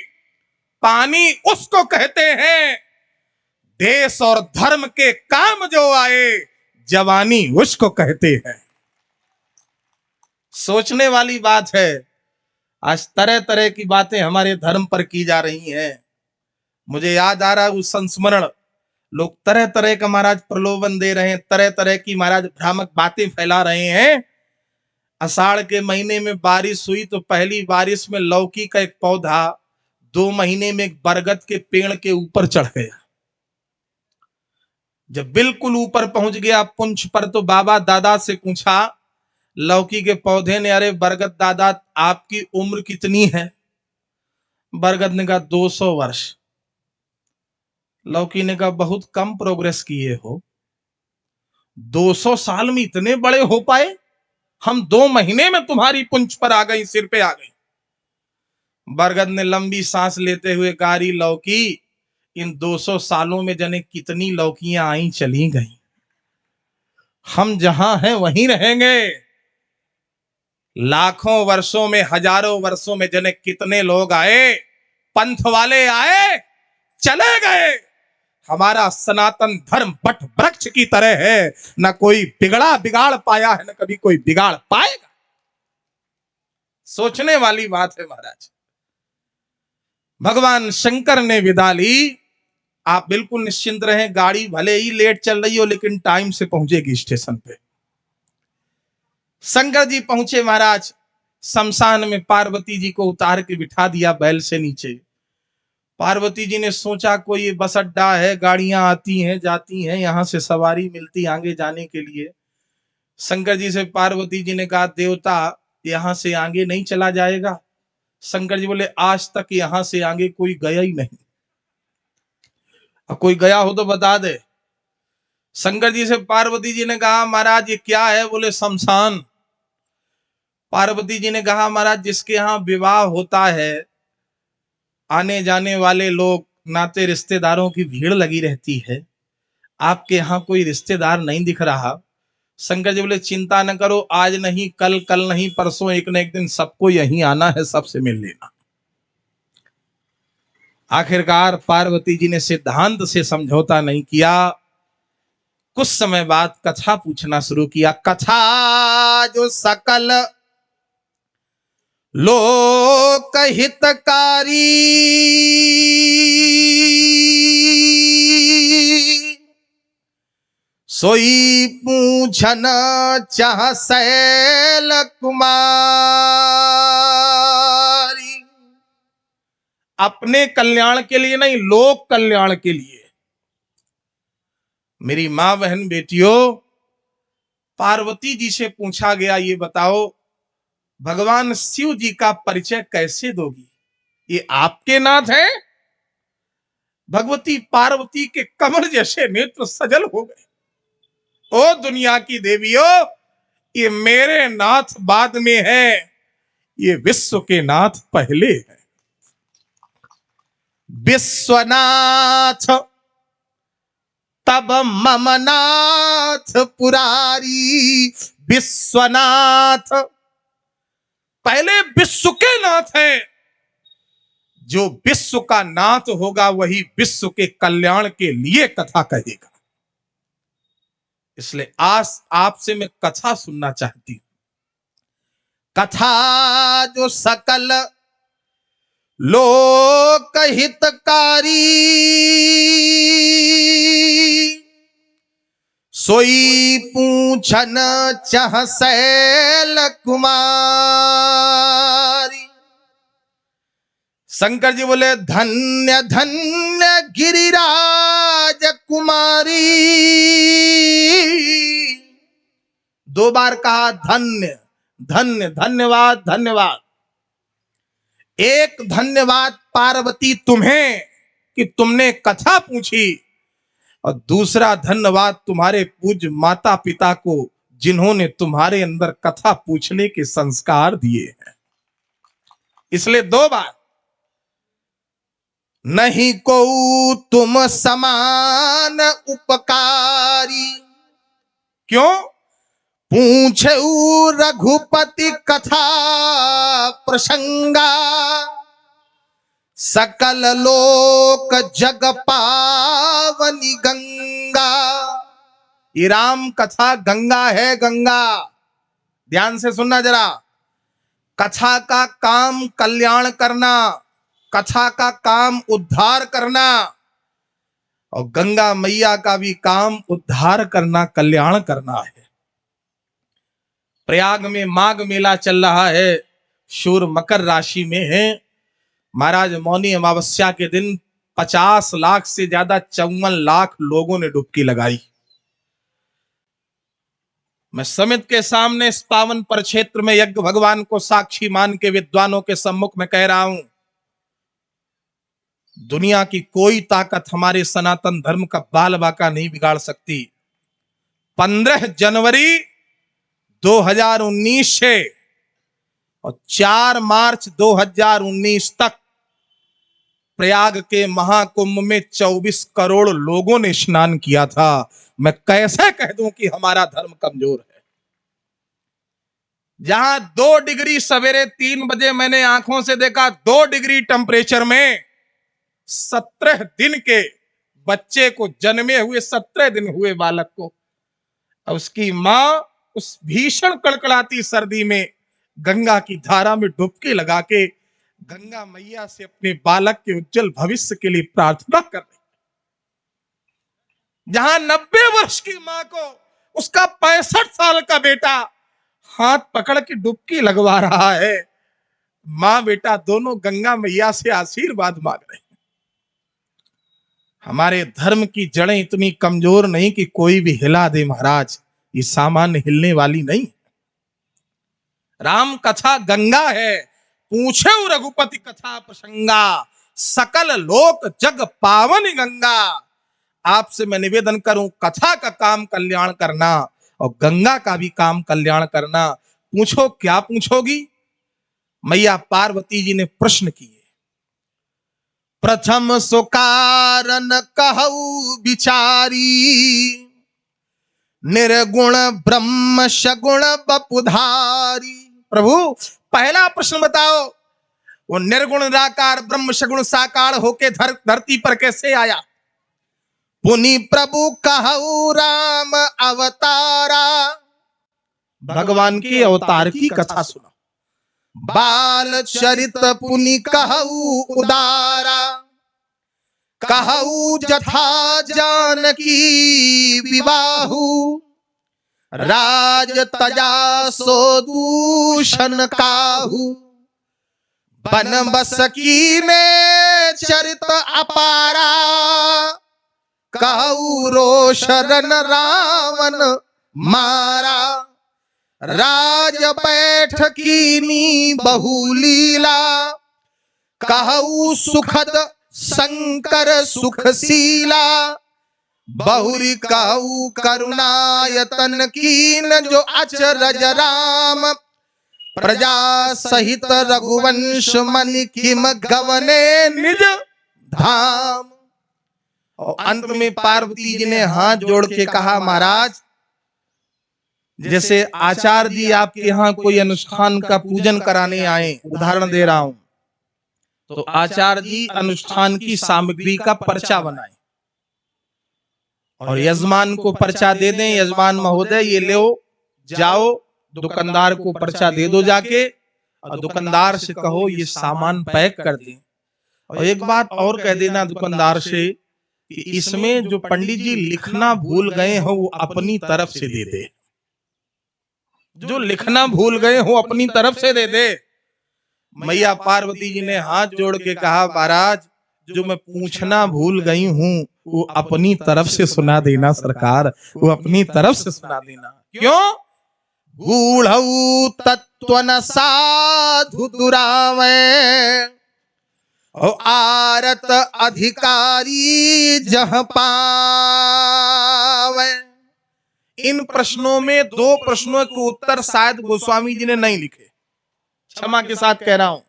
पानी उसको कहते हैं, देश और धर्म के काम जो आए जवानी उसको कहते हैं। सोचने वाली बात है। आज तरह तरह की बातें हमारे धर्म पर की जा रही हैं। मुझे याद आ रहा है उस संस्मरण, लोग तरह तरह का महाराज प्रलोभन दे रहे हैं, तरह तरह की महाराज भ्रामक बातें फैला रहे हैं। आषाढ़ के महीने में बारिश हुई तो पहली बारिश में लौकी का एक पौधा 2 महीने में एक बरगद के पेड़ के ऊपर चढ़ गया। जब बिल्कुल ऊपर पहुंच गया पुंछ पर, तो बाबा दादा से पूछा लौकी के पौधे ने, अरे बरगद दादा आपकी उम्र कितनी है? बरगद ने कहा 200 वर्ष। लौकी ने कहा बहुत कम प्रोग्रेस किए हो, 200 साल में इतने बड़े हो पाए? हम 2 महीने में तुम्हारी पुंछ पर आ गई, सिर पे आ गई। बरगद ने लंबी सांस लेते हुए कहा लौकी, इन 200 सालों में जाने कितनी लौकियां आई चली गई, हम जहां हैं वहीं रहेंगे। लाखों वर्षों में, हजारों वर्षों में जाने कितने लोग आए, पंथ वाले आए चले गए। हमारा सनातन धर्म बट वृक्ष की तरह है, ना कोई बिगाड़ पाया है, ना कभी कोई बिगाड़ पाएगा। सोचने वाली बात है महाराज। भगवान शंकर ने विदा ली। आप बिल्कुल निश्चिंत रहें, गाड़ी भले ही लेट चल रही हो लेकिन टाइम से पहुंचेगी स्टेशन पे। शंकर जी पहुंचे महाराज, शमशान में पार्वती जी को उतार के बिठा दिया बैल से नीचे। पार्वती जी ने सोचा कोई बस अड्डा है, गाड़ियां आती हैं जाती हैं, यहां से सवारी मिलती आगे जाने के लिए। शंकर जी से पार्वती जी ने कहा, देवता यहां से आगे नहीं चला जाएगा। शंकर जी बोले, आज तक यहां से आगे कोई गया ही नहीं, और कोई गया हो तो बता दे। शंकर जी से पार्वती जी ने कहा, महाराज ये क्या है? बोले, शमशान। पार्वती जी ने कहा, महाराज जिसके यहाँ विवाह होता है, आने जाने वाले लोग, नाते रिश्तेदारों की भीड़ लगी रहती है, आपके यहाँ कोई रिश्तेदार नहीं दिख रहा। शंकर जी बोले, चिंता न करो, आज नहीं कल, कल नहीं परसों, एक न एक दिन सबको यहीं आना है, सबसे मिल लेना। आखिरकार पार्वती जी ने सिद्धांत से समझौता नहीं किया। कुछ समय बाद कथा पूछना शुरू किया। कथा जो सकल लोक हितकारी, सोई पूछन चाह शैल कुमारी। अपने कल्याण के लिए नहीं, लोक कल्याण के लिए। मेरी मां बहन बेटियों, पार्वती जी से पूछा गया, ये बताओ भगवान शिव जी का परिचय कैसे दोगी? ये आपके नाथ हैं? भगवती पार्वती के कमल जैसे नेत्र सजल हो गए। ओ दुनिया की देवियों, ये मेरे नाथ बाद में है, ये विश्व के नाथ पहले है। विश्वनाथ तब मम नाथ पुरारी। विश्वनाथ पहले विश्व के नाथ हैं। जो विश्व का नाथ होगा वही विश्व के कल्याण के लिए कथा कहेगा। इसलिए आज आपसे मैं कथा सुनना चाहती हूं। कथा जो सकल लोक हितकारी, सोई पूछन चाह शैल कुमारी। शंकर जी बोले, धन्य धन्य गिरिराज कुमारी। दो बार कहा धन्य धन्य, धन्यवाद धन्यवाद। एक धन्यवाद पार्वती तुम्हें कि तुमने कथा पूछी, और दूसरा धन्यवाद तुम्हारे पूज्य माता पिता को जिन्होंने तुम्हारे अंदर कथा पूछने के संस्कार दिए हैं। इसलिए दो बार। नहीं को तुम समान उपकारी, क्यों? पूछे रघुपति कथा प्रसंगा, सकल लोक जग पावनी गंगा। ये राम कथा गंगा है, गंगा। ध्यान से सुनना जरा। कथा का काम कल्याण करना, कथा का काम उद्धार करना, और गंगा मैया का भी काम उद्धार करना, कल्याण करना है। प्रयाग में माघ मेला चल रहा है, शूर मकर राशि में है। महाराज मौनी अमावस्या के दिन 50 लाख से ज्यादा 54 लाख लोगों ने डुबकी लगाई। मैं समित के सामने इस पावन परिक्षेत्र में यज्ञ भगवान को साक्षी मान के विद्वानों के सम्मुख में कह रहा हूं, दुनिया की कोई ताकत हमारे सनातन धर्म का बाल बाका नहीं बिगाड़ सकती। 15 जनवरी 2019 से और 4 मार्च 2019 तक प्रयाग के महाकुंभ में 24 करोड़ लोगों ने स्नान किया था। मैं कैसे कह दूं कि हमारा धर्म कमजोर है? जहां 2 डिग्री सवेरे 3 बजे मैंने आंखों से देखा, 2 डिग्री टेम्परेचर में 17 दिन के बच्चे को, जन्मे हुए 17 दिन हुए बालक को, उसकी मां उस भीषण कड़कड़ाती सर्दी में गंगा की धारा में डुबकी लगा के गंगा मैया से अपने बालक के उज्जवल भविष्य के लिए प्रार्थना कर रही। जहां 90 वर्ष की मां को उसका 65 साल का बेटा हाथ पकड़ के डुबकी लगवा रहा है। मां बेटा दोनों गंगा मैया से आशीर्वाद मांग रहे हैं। हमारे धर्म की जड़ें इतनी कमजोर नहीं कि कोई भी हिला दे महाराज, ये सामान्य हिलने वाली नहीं। राम कथा गंगा है, पूछे रघुपति कथा प्रसंगा, सकल लोक जग पावन गंगा। आपसे मैं निवेदन करूं, कथा का काम कल्याण करना और गंगा का भी काम कल्याण करना। पूछो, क्या पूछोगी? मैया पार्वती जी ने प्रश्न किए। प्रथम सुकारन कहऊ विचारी, निर्गुण ब्रह्म सगुण बपुधारी। प्रभु पहला प्रश्न बताओ, वो निर्गुण निराकार ब्रह्म सगुण साकार होके धरती पर कैसे आया? पुनि प्रभु कहऊ राम अवतारा, भगवान के अवतार की कथा सुनो। बाल चरित पुनि कहऊ उदारा, कहऊ जथा जानकी विवाहु, राज तजा सो दूषण काहू। बन बस की ने चरित अपारा, कहू रोशरन रावण मारा। राज बैठ कीनी बहुलीला, कहू सुखद शंकर सुखशीला। बहुरी कहू करुणायतन कीन, जो अचरज राम प्रजा सहित रघुवंश मन किम गवने निज धाम। और अंत में पार्वती जी ने हाथ जोड़ के कहा, महाराज जैसे आचार्य जी आपके यहाँ कोई अनुष्ठान का पूजन कराने आए, उदाहरण दे रहा हूं, तो आचार्य जी अनुष्ठान की सामग्री का पर्चा बनाए और यजमान को पर्चा दे दें, यजमान महोदय ये लो, जाओ दुकानदार को पर्चा दे दो जाके, और दुकानदार से कहो ये सामान पैक कर दे। और एक बात और कह देना दुकानदार से कि इसमें जो पंडित जी लिखना भूल गए हो वो अपनी तरफ से दे दे, जो लिखना भूल गए हो अपनी तरफ से दे दे। मैया पार्वती जी ने हाथ जोड़ के कहा, महाराज जो मैं पूछना भूल गई हूं वो अपनी तरफ से सुना देना सरकार, वो अपनी तरफ से सुना देना। क्यों? गूढ़ऊ तत्व न साधु दुरावे, आरत अधिकारी जह पावे। इन प्रश्नों में दो प्रश्नों के उत्तर शायद गोस्वामी जी ने नहीं लिखे, क्षमा के साथ कह रहा हूं,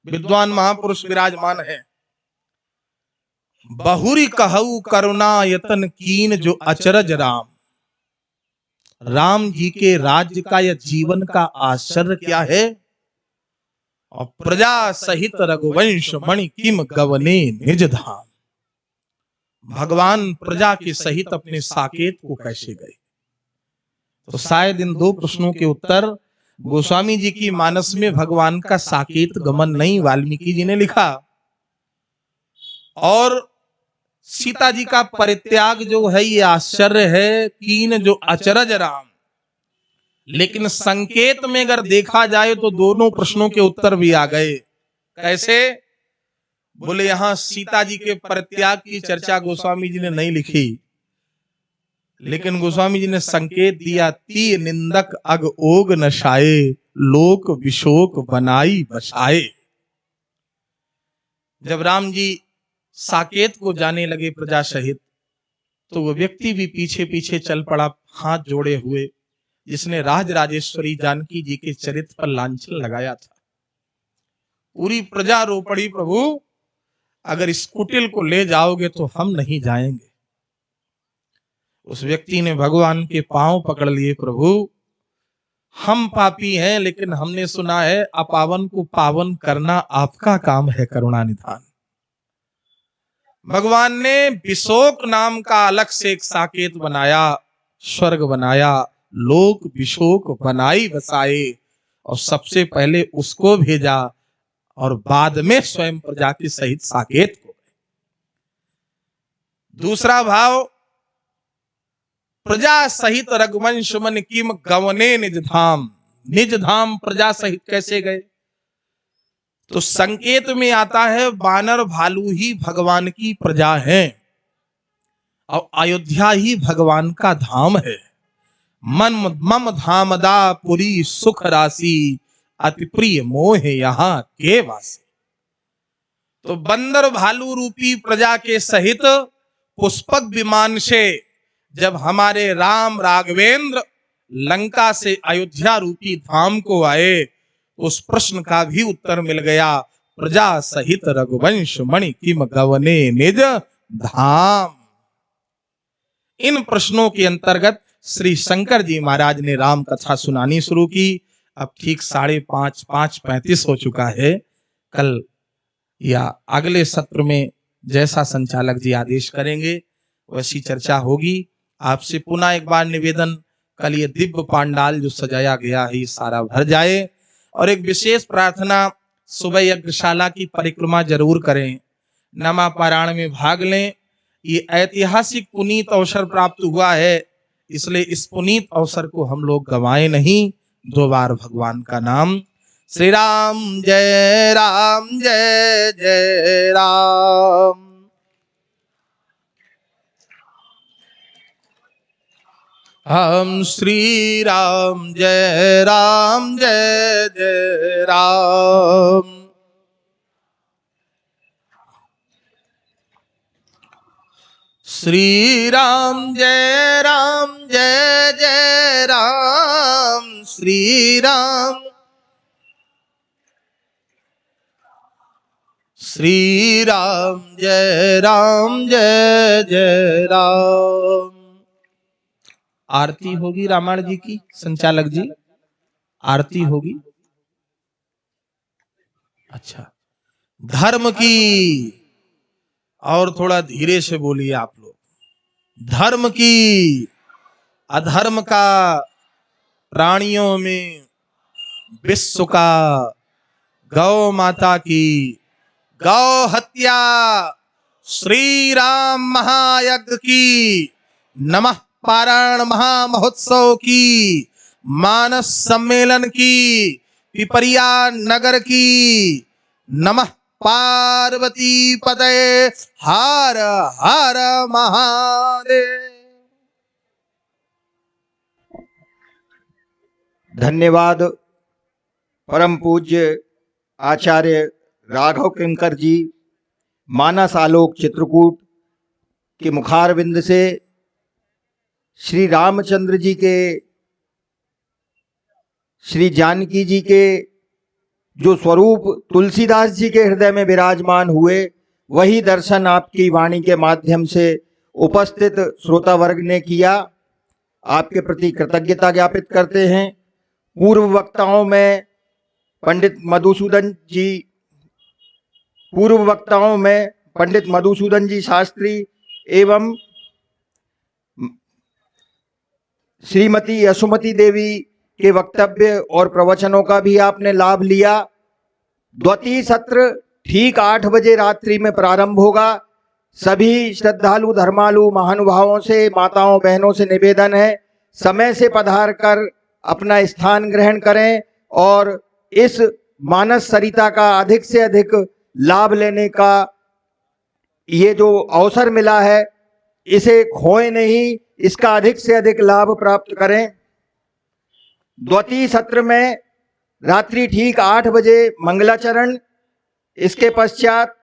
विद्वान महापुरुष विराजमान है। बहुरी कहऊ करुणा यतन कीन, जो अचरज राम। राम जी के राज्य का या जीवन का आश्चर्य क्या है? और प्रजा सहित रघुवंश मणि किम गवने निज धाम। भगवान प्रजा के सहित अपने साकेत को कैसे गए? तो शायद इन दो प्रश्नों के उत्तर गोस्वामी जी की मानस में भगवान का साकेत गमन नहीं वाल्मीकि जी ने लिखा। और सीता जी का परित्याग जो है ये आश्चर्य है, कीन जो अचरज राम। लेकिन संकेत में अगर देखा जाए तो दोनों प्रश्नों के उत्तर भी आ गए। कैसे? बोले यहां सीता जी के परित्याग की चर्चा गोस्वामी जी ने नहीं लिखी, लेकिन गोस्वामी जी ने संकेत दिया, ती निंदक अग ओग नशाए, लोक विशोक बनाई बसाए। जब राम जी साकेत को जाने लगे प्रजा सहित, तो वो व्यक्ति भी पीछे पीछे चल पड़ा हाथ जोड़े हुए, जिसने राज राजेश्वरी जानकी जी के चरित्र पर लांछन लगाया था। पूरी प्रजा रो पड़ी, प्रभु अगर इस कुटिल को ले जाओगे तो हम नहीं जाएंगे। उस व्यक्ति ने भगवान के पांव पकड़ लिए, प्रभु हम पापी हैं, लेकिन हमने सुना है अपावन को पावन करना आपका काम है, करुणा निधान। भगवान ने विशोक नाम का अलग से एक साकेत बनाया, स्वर्ग बनाया, लोक विशोक बनाई बसाए, और सबसे पहले उसको भेजा और बाद में स्वयं प्रजा के सहित साकेत को। दूसरा भाव, प्रजा सहित रघुवंश मन किम गवने निज धाम। निज धाम प्रजा सहित कैसे गए? तो संकेत में आता है वानर भालू ही भगवान की प्रजा हैं। और अयोध्या ही भगवान का धाम है। मन मम धामदा पुरी सुख राशि, अति प्रिय मोह यहाँ के वासी। तो बंदर भालू रूपी प्रजा के सहित पुष्पक विमान से जब हमारे राम राघवेंद्र लंका से अयोध्या रूपी धाम को आए, उस प्रश्न का भी उत्तर मिल गया। प्रजा सहित रघुवंश मणि किम गवने निज धाम। इन प्रश्नों के अंतर्गत श्री शंकर जी महाराज ने राम कथा सुनानी शुरू की। अब ठीक 5:35 हो चुका है। कल या अगले सत्र में जैसा संचालक जी आदेश करेंगे वैसी चर्चा होगी। आपसे पुनः एक बार निवेदन, कल ये दिव्य पांडाल जो सजाया गया है ये सारा भर जाए। और एक विशेष प्रार्थना, सुबह यज्ञशाला की परिक्रमा जरूर करें, नमा पारायण में भाग लें। ये ऐतिहासिक पुनीत अवसर प्राप्त हुआ है, इसलिए इस पुनीत अवसर को हम लोग गंवाए नहीं। 2 बार भगवान का नाम, श्री राम जय राम जय जय राम। हम श्री राम जय राम जय जय राम। श्री राम जय राम जय जय राम। श्री राम जय राम जय जय राम। आरती होगी रामायण जी की, संचालक जी आरती होगी। अच्छा, धर्म की, और थोड़ा धीरे से बोलिए आप लोग। धर्म की, अधर्म का, प्राणियों में विश्व का, गौ माता की, गौ हत्या, श्री राम महायज्ञ की, नमः पारायण महामहोत्सव की, मानस सम्मेलन की, पिपरिया नगर की, नमः पार्वती पतये हर हर महादेव। धन्यवाद परम पूज्य आचार्य राघव किंकर जी, मानस आलोक चित्रकूट के मुखारविंद से श्री रामचंद्र जी के, श्री जानकी जी के जो स्वरूप तुलसीदास जी के हृदय में विराजमान हुए, वही दर्शन आपकी वाणी के माध्यम से उपस्थित श्रोता वर्ग ने किया। आपके प्रति कृतज्ञता ज्ञापित करते हैं। पूर्व वक्ताओं में पंडित मधुसूदन जी शास्त्री एवं श्रीमती यशोमती देवी के वक्तव्य और प्रवचनों का भी आपने लाभ लिया। द्वितीय सत्र ठीक 8 बजे रात्रि में प्रारंभ होगा। सभी श्रद्धालु धर्मालु महानुभावों से, माताओं बहनों से निवेदन है, समय से पधार कर अपना स्थान ग्रहण करें और इस मानस सरिता का अधिक से अधिक लाभ लेने का ये जो अवसर मिला है इसे खोए नहीं, इसका अधिक से अधिक लाभ प्राप्त करें। द्वितीय सत्र में रात्रि ठीक 8 बजे मंगलाचरण, इसके पश्चात